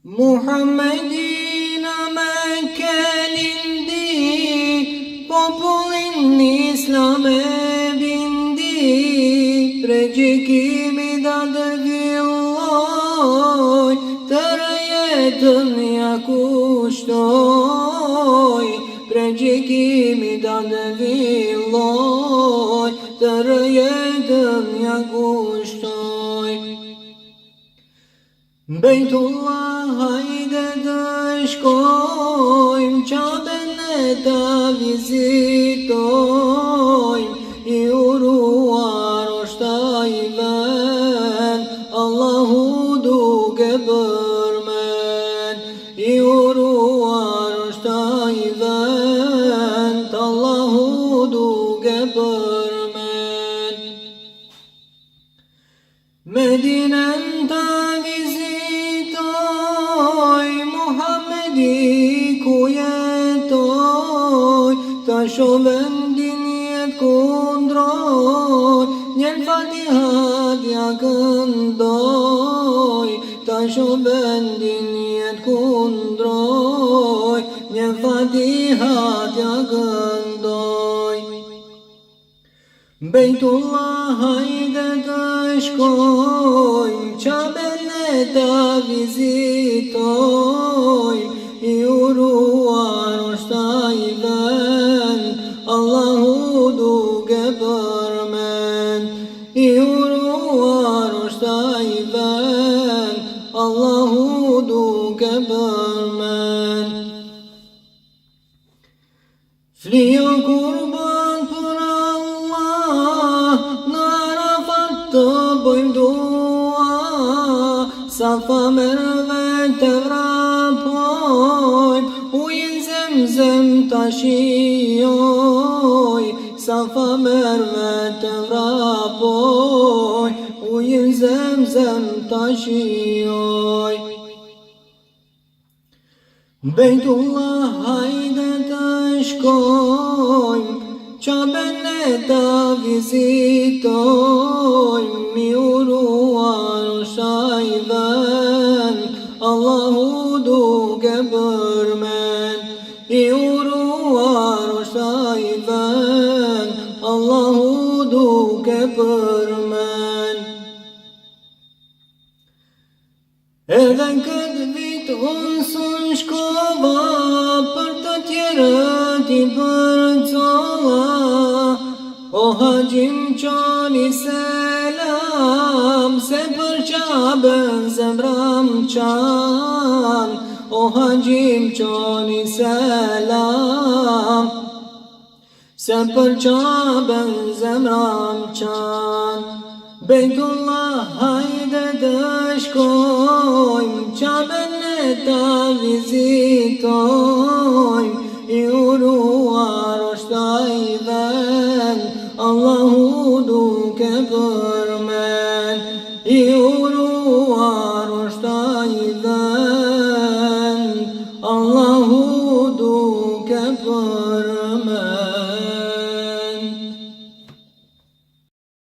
Muhammedina Mekkel'indi, popullin İslam'e bindi. Precikimi dade villoj, tërë jetën ja kushtoj. Precikimi dade villoj, tërë jetën ja kushtoj. Bejtullah hajde të shkojmë, Qabën e ta vizitojmë. I uruar është ai vend, Allahu duke përmend. I uruar është ai vend, Allahu duke përmend. Medinen ta ku jetoj, ta shoh vendin jet kundroj, njën fatihat ja këndoj. Ta shoh vendin jet kundroj, njën fatihat ja këndoj. Bejtullah hajde të shkojmë, Qabën e ta vizitojmë. I uruar është ai vend, Allahu duke përmend. I uruar është ai vend, Allahu duke përmend. Flijo kurban për Allah, në Arafat të bëjmë dua. Safa Merve të vrapojmë, ujin Zemzem ta shijoj. Safa Merve të vrapojmë, ujin Zemzem ta shijoj. Bejtullah hajde të shkojmë, Qabën e ta vizitojmë. I uruar është ai vend, Allahu duke përmend. I uruar është ai vend, Allahu duke përmend. Edhe në këtë vit unë sun shkova, për të tjerët i përcolla. O haqim qani selam, se për Qabën zemram qan. O haqim qani selam, se për Qabën zemram qan. Bejtullah hajde të shkojmë, Qabën e ta vizitojmë. I uruar është ai vend, Allahu duke përmend. I uruar është ai vend.